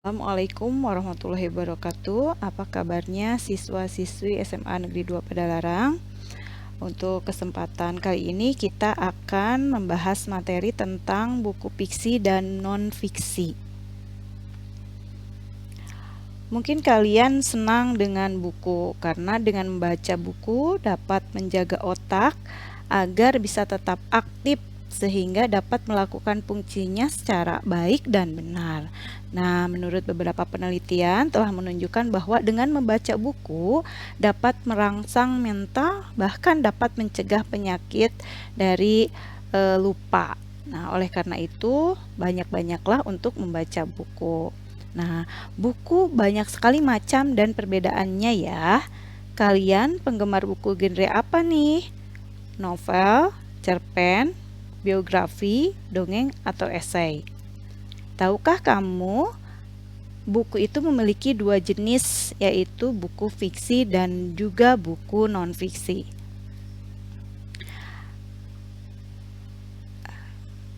Assalamualaikum warahmatullahi wabarakatuh. Apa kabarnya siswa-siswi SMA Negeri 2 Padalarang? Untuk kesempatan kali ini kita akan membahas materi tentang buku fiksi dan non-fiksi. Mungkin kalian senang dengan buku karena dengan membaca buku dapat menjaga otak agar bisa tetap aktif sehingga dapat melakukan fungsinya secara baik dan benar. Nah, menurut beberapa penelitian telah menunjukkan bahwa dengan membaca buku dapat merangsang mental, bahkan dapat mencegah penyakit dari lupa. Nah, oleh karena itu banyak-banyaklah untuk membaca buku. Nah, buku banyak sekali macam dan perbedaannya ya. Kalian penggemar buku genre apa nih? Novel, cerpen, biografi, dongeng, atau esai? Tahukah kamu buku itu memiliki dua jenis, yaitu buku fiksi dan juga buku non-fiksi.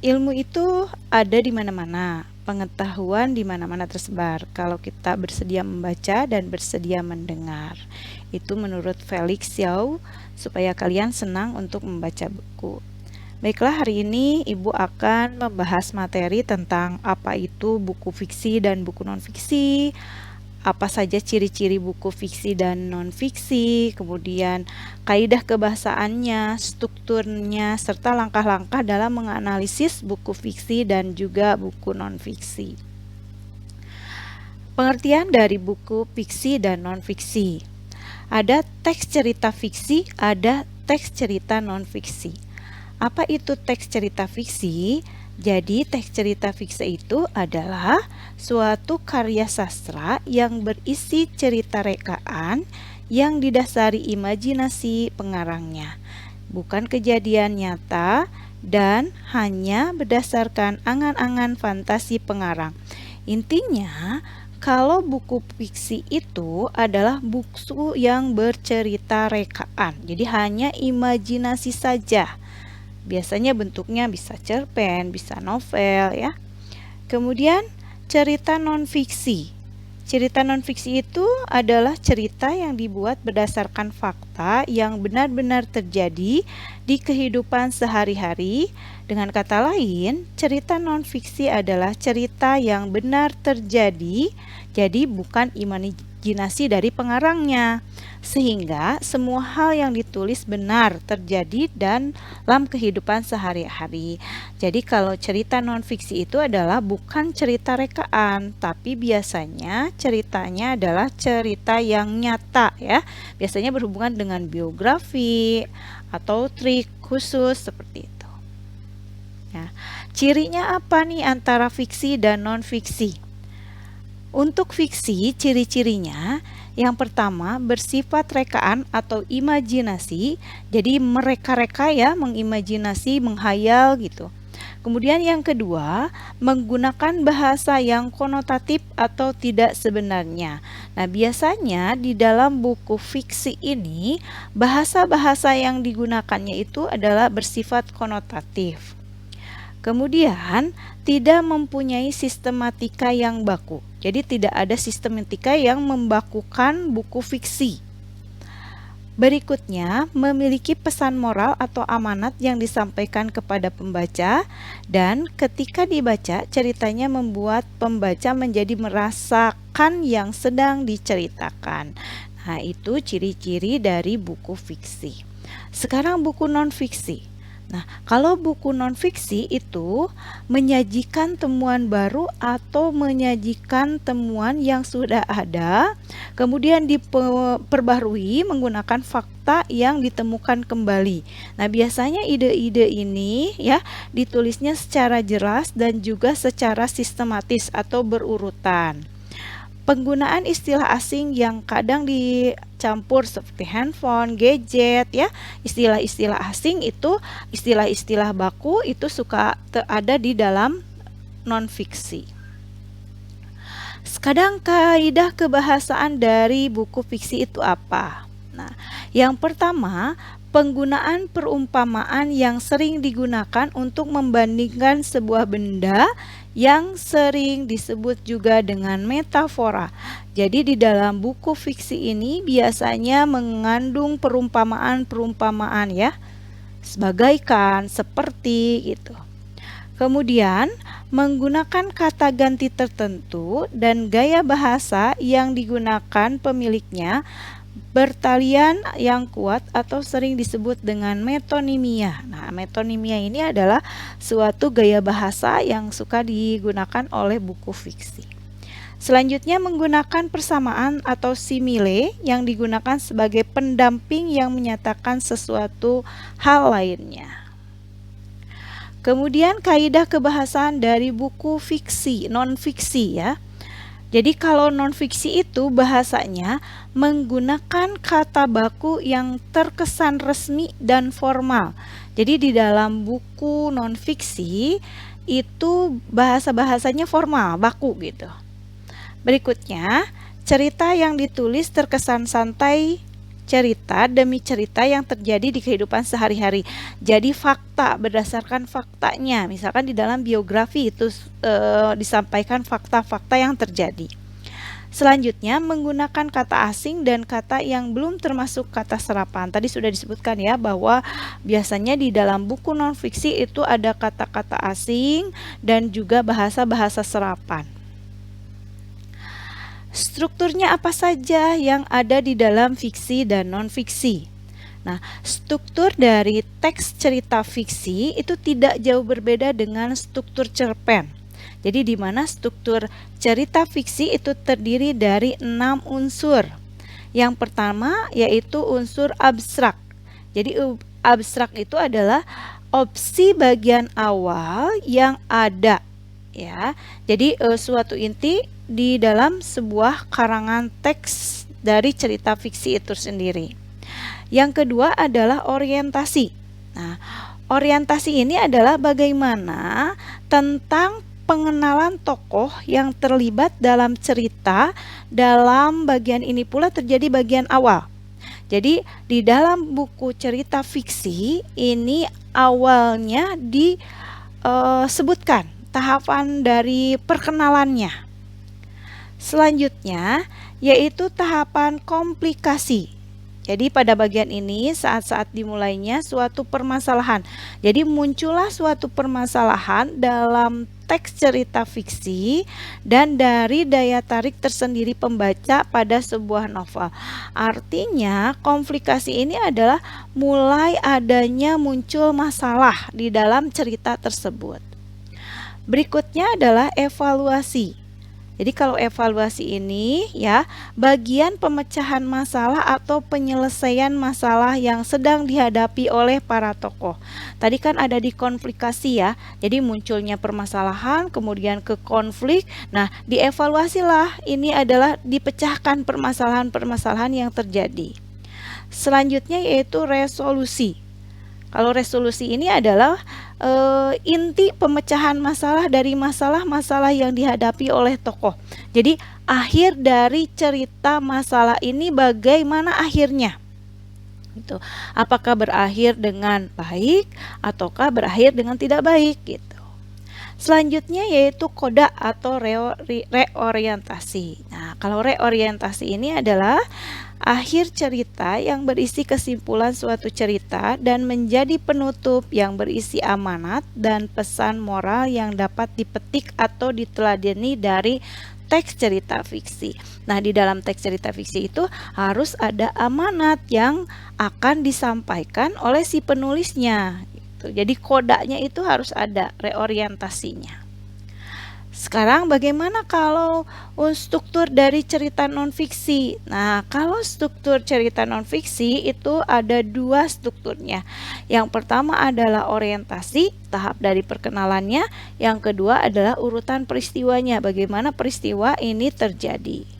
Ilmu itu ada di mana-mana, pengetahuan di mana-mana tersebar kalau kita bersedia membaca dan bersedia mendengar. Itu menurut Felix Yao, supaya kalian senang untuk membaca buku. Baiklah, hari ini Ibu akan membahas materi tentang apa itu buku fiksi dan buku non-fiksi, apa saja ciri-ciri buku fiksi dan non-fiksi, kemudian kaidah kebahasaannya, strukturnya, serta langkah-langkah dalam menganalisis buku fiksi dan juga buku non-fiksi. Pengertian dari buku fiksi dan non-fiksi. Ada teks cerita fiksi, ada teks cerita non-fiksi. Apa itu teks cerita fiksi? Jadi teks cerita fiksi itu adalah suatu karya sastra yang berisi cerita rekaan yang didasari imajinasi pengarangnya, bukan kejadian nyata dan hanya berdasarkan angan-angan fantasi pengarang. Intinya, kalau buku fiksi itu adalah buku yang bercerita rekaan, jadi hanya imajinasi saja. Biasanya bentuknya bisa cerpen, bisa novel ya. Kemudian cerita non-fiksi. Cerita non-fiksi itu adalah cerita yang dibuat berdasarkan fakta yang benar-benar terjadi di kehidupan sehari-hari. Dengan kata lain, cerita non-fiksi adalah cerita yang benar terjadi, jadi bukan imajinasi dari pengarangnya. Sehingga semua hal yang ditulis benar terjadi dalam kehidupan sehari-hari. Jadi kalau cerita non-fiksi itu adalah bukan cerita rekaan, tapi biasanya ceritanya adalah cerita yang nyata ya. Biasanya berhubungan dengan biografi atau trik khusus seperti itu. Nah, cirinya apa nih antara fiksi dan non-fiksi? Untuk fiksi, ciri-cirinya yang pertama bersifat rekaan atau imajinasi, jadi mereka-reka ya, mengimajinasi, menghayal gitu. Kemudian yang kedua, menggunakan bahasa yang konotatif atau tidak sebenarnya. Nah, biasanya di dalam buku fiksi ini, bahasa-bahasa yang digunakannya itu adalah bersifat konotatif. Kemudian, tidak mempunyai sistematika yang baku. Jadi tidak ada sistematika yang membakukan buku fiksi. Berikutnya, memiliki pesan moral atau amanat yang disampaikan kepada pembaca, dan ketika dibaca, ceritanya membuat pembaca menjadi merasakan yang sedang diceritakan. Nah, itu ciri-ciri dari buku fiksi. Sekarang buku non-fiksi. Nah, kalau buku non-fiksi itu menyajikan temuan baru atau menyajikan temuan yang sudah ada, kemudian diperbarui menggunakan fakta yang ditemukan kembali. Nah, biasanya ide-ide ini ya ditulisnya secara jelas dan juga secara sistematis atau berurutan. Penggunaan istilah asing yang kadang dicampur seperti handphone, gadget ya. Istilah-istilah asing itu, istilah-istilah baku itu suka ada di dalam non-fiksi. Kadang kaidah kebahasaan dari buku fiksi itu apa? Nah, yang pertama, penggunaan perumpamaan yang sering digunakan untuk membandingkan sebuah benda yang sering disebut juga dengan metafora. Jadi di dalam buku fiksi ini biasanya mengandung perumpamaan-perumpamaan ya, sebagaikan, seperti gitu. Kemudian menggunakan kata ganti tertentu dan gaya bahasa yang digunakan pemiliknya bertalian yang kuat atau sering disebut dengan metonimia. Nah, metonimia ini adalah suatu gaya bahasa yang suka digunakan oleh buku fiksi. Selanjutnya menggunakan persamaan atau simile yang digunakan sebagai pendamping yang menyatakan sesuatu hal lainnya. Kemudian kaidah kebahasaan dari buku fiksi, non-fiksi ya. Jadi kalau non-fiksi itu bahasanya menggunakan kata baku yang terkesan resmi dan formal. Jadi di dalam buku non-fiksi itu bahasa-bahasanya formal, baku gitu. Berikutnya, cerita yang ditulis terkesan santai, cerita demi cerita yang terjadi di kehidupan sehari-hari. Jadi fakta berdasarkan faktanya. Misalkan di dalam biografi itu disampaikan fakta-fakta yang terjadi. Selanjutnya menggunakan kata asing dan kata yang belum termasuk kata serapan. Tadi sudah disebutkan ya bahwa biasanya di dalam buku non-fiksi itu ada kata-kata asing dan juga bahasa-bahasa serapan. Strukturnya apa saja yang ada di dalam fiksi dan non-fiksi? Nah, struktur dari teks cerita fiksi itu tidak jauh berbeda dengan struktur cerpen. Jadi di mana struktur cerita fiksi itu terdiri dari 6 unsur. Yang pertama yaitu unsur abstrak. Jadi abstrak itu adalah opsi bagian awal yang ada ya. Jadi suatu inti di dalam sebuah karangan teks dari cerita fiksi itu sendiri. Yang kedua adalah orientasi. Nah, orientasi ini adalah bagaimana tentang pengenalan tokoh yang terlibat dalam cerita. Dalam bagian ini pula terjadi bagian awal. Jadi di dalam buku cerita fiksi ini awalnya disebutkan tahapan dari perkenalannya. Selanjutnya yaitu tahapan komplikasi. Jadi pada bagian ini saat-saat dimulainya suatu permasalahan. Jadi muncullah suatu permasalahan dalam teks cerita fiksi dan dari daya tarik tersendiri pembaca pada sebuah novel. Artinya komplikasi ini adalah mulai adanya muncul masalah di dalam cerita tersebut. Berikutnya adalah evaluasi. Jadi kalau evaluasi ini ya bagian pemecahan masalah atau penyelesaian masalah yang sedang dihadapi oleh para tokoh. Tadi kan ada di komplikasi ya. Jadi munculnya permasalahan kemudian ke konflik. Nah, dievaluasilah ini adalah dipecahkan permasalahan-permasalahan yang terjadi. Selanjutnya yaitu resolusi. Kalau resolusi ini adalah inti pemecahan masalah dari masalah-masalah yang dihadapi oleh tokoh. Jadi akhir dari cerita masalah ini bagaimana akhirnya? Gitu. Apakah berakhir dengan baik ataukah berakhir dengan tidak baik gitu. Selanjutnya yaitu koda atau reorientasi. Nah, kalau reorientasi ini adalah akhir cerita yang berisi kesimpulan suatu cerita dan menjadi penutup yang berisi amanat dan pesan moral yang dapat dipetik atau diteladani dari teks cerita fiksi. Nah, di dalam teks cerita fiksi itu harus ada amanat yang akan disampaikan oleh si penulisnya. Jadi kodanya itu harus ada reorientasinya. Sekarang bagaimana kalau struktur dari cerita non-fiksi? Nah, kalau struktur cerita non-fiksi itu ada 2 strukturnya. Yang pertama adalah orientasi, tahap dari perkenalannya. Yang kedua adalah urutan peristiwanya, bagaimana peristiwa ini terjadi.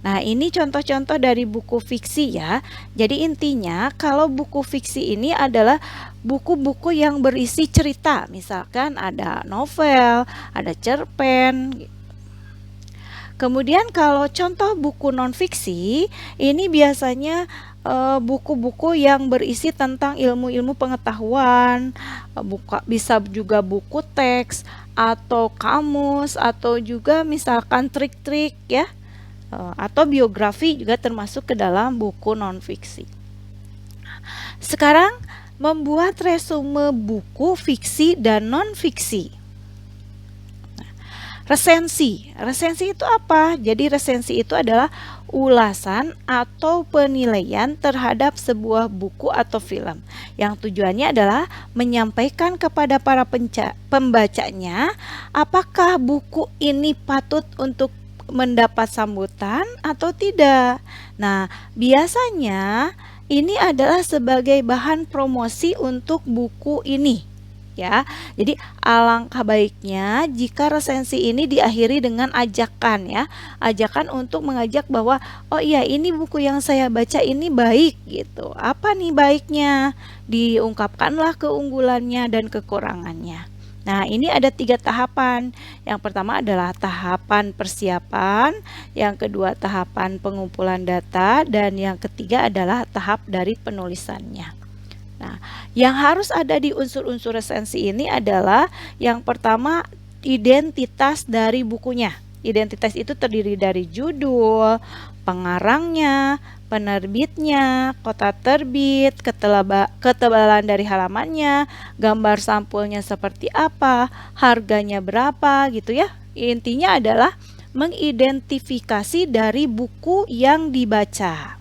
Nah, ini contoh-contoh dari buku fiksi ya. Jadi intinya kalau buku fiksi ini adalah buku-buku yang berisi cerita. Misalkan ada novel, ada cerpen. Kemudian kalau contoh buku non-fiksi, ini biasanya buku-buku yang berisi tentang ilmu-ilmu pengetahuan, bisa juga buku teks atau kamus atau juga misalkan trik-trik ya, atau biografi juga termasuk ke dalam buku non-fiksi. Sekarang membuat resume buku fiksi dan non-fiksi. Resensi itu apa? Jadi resensi itu adalah ulasan atau penilaian terhadap sebuah buku atau film yang tujuannya adalah menyampaikan kepada para pembacanya apakah buku ini patut untuk mendapat sambutan atau tidak. Nah, biasanya ini adalah sebagai bahan promosi untuk buku ini. Ya, jadi alangkah baiknya jika resensi ini diakhiri dengan ajakan ya, ajakan untuk mengajak bahwa oh iya ini buku yang saya baca ini baik gitu. Apa nih baiknya? Diungkapkanlah keunggulannya dan kekurangannya. Nah, ini ada 3 tahapan. Yang pertama adalah tahapan persiapan, yang kedua tahapan pengumpulan data, dan yang ketiga adalah tahap dari penulisannya. Nah, yang harus ada di unsur-unsur resensi ini adalah yang pertama identitas dari bukunya. Identitas itu terdiri dari judul, pengarangnya, penerbitnya, kota terbit, ketebalan dari halamannya, gambar sampulnya seperti apa, harganya berapa gitu ya. Intinya adalah mengidentifikasi dari buku yang dibaca.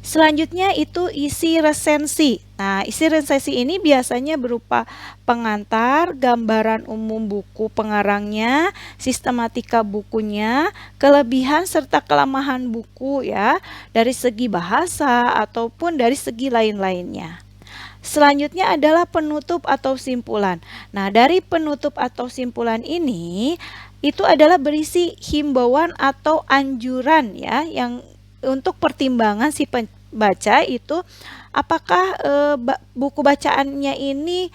Selanjutnya itu isi resensi. Nah, isi resensi ini biasanya berupa pengantar, gambaran umum buku pengarangnya, sistematika bukunya, kelebihan serta kelemahan buku ya, dari segi bahasa ataupun dari segi lain-lainnya. Selanjutnya adalah penutup atau simpulan. Nah, dari penutup atau simpulan ini itu adalah berisi himbauan atau anjuran ya, yang untuk pertimbangan si pembaca itu apakah buku bacaannya ini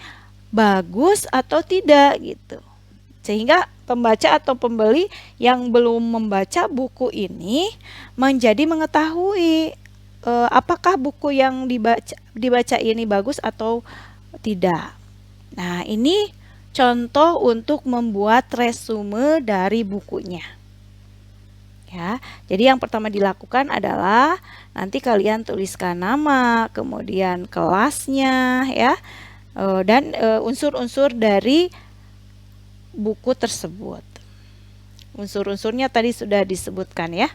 bagus atau tidak gitu. Sehingga pembaca atau pembeli yang belum membaca buku ini menjadi mengetahui apakah buku yang dibaca ini bagus atau tidak. Nah, ini contoh untuk membuat resume dari bukunya. Ya, jadi yang pertama dilakukan adalah nanti kalian tuliskan nama, kemudian kelasnya ya, dan unsur-unsur dari buku tersebut. Unsur-unsurnya tadi sudah disebutkan ya.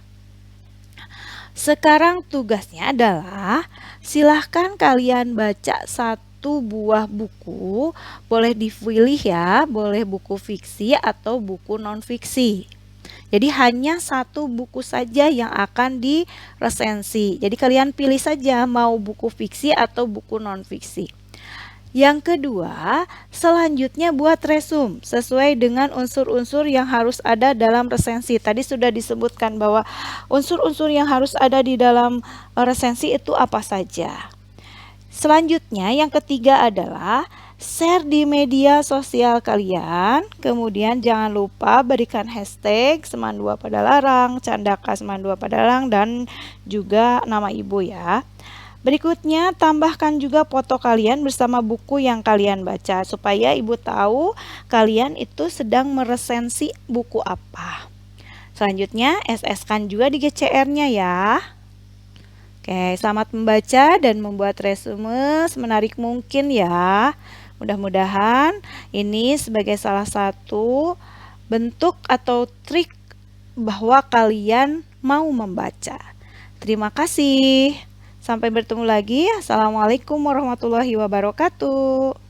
Sekarang tugasnya adalah silahkan kalian baca satu buah buku, boleh dipilih ya, boleh buku fiksi atau buku non-fiksi. Jadi hanya satu buku saja yang akan diresensi. Jadi kalian pilih saja mau buku fiksi atau buku non-fiksi. Yang kedua, selanjutnya buat resume sesuai dengan unsur-unsur yang harus ada dalam resensi. Tadi sudah disebutkan bahwa unsur-unsur yang harus ada di dalam resensi itu apa saja. Selanjutnya yang ketiga adalah share di media sosial kalian. Kemudian jangan lupa berikan hashtag Semandua Padalarang, Candaka Semandua Padalarang, dan juga nama ibu ya. Berikutnya tambahkan juga foto kalian bersama buku yang kalian baca supaya ibu tahu kalian itu sedang meresensi buku apa. Selanjutnya SS-kan juga di GCR-nya ya. Oke, selamat membaca dan membuat resume semenarik mungkin ya. Mudah-mudahan ini sebagai salah satu bentuk atau trik bahwa kalian mau membaca. Terima kasih. Sampai bertemu lagi. Assalamualaikum warahmatullahi wabarakatuh.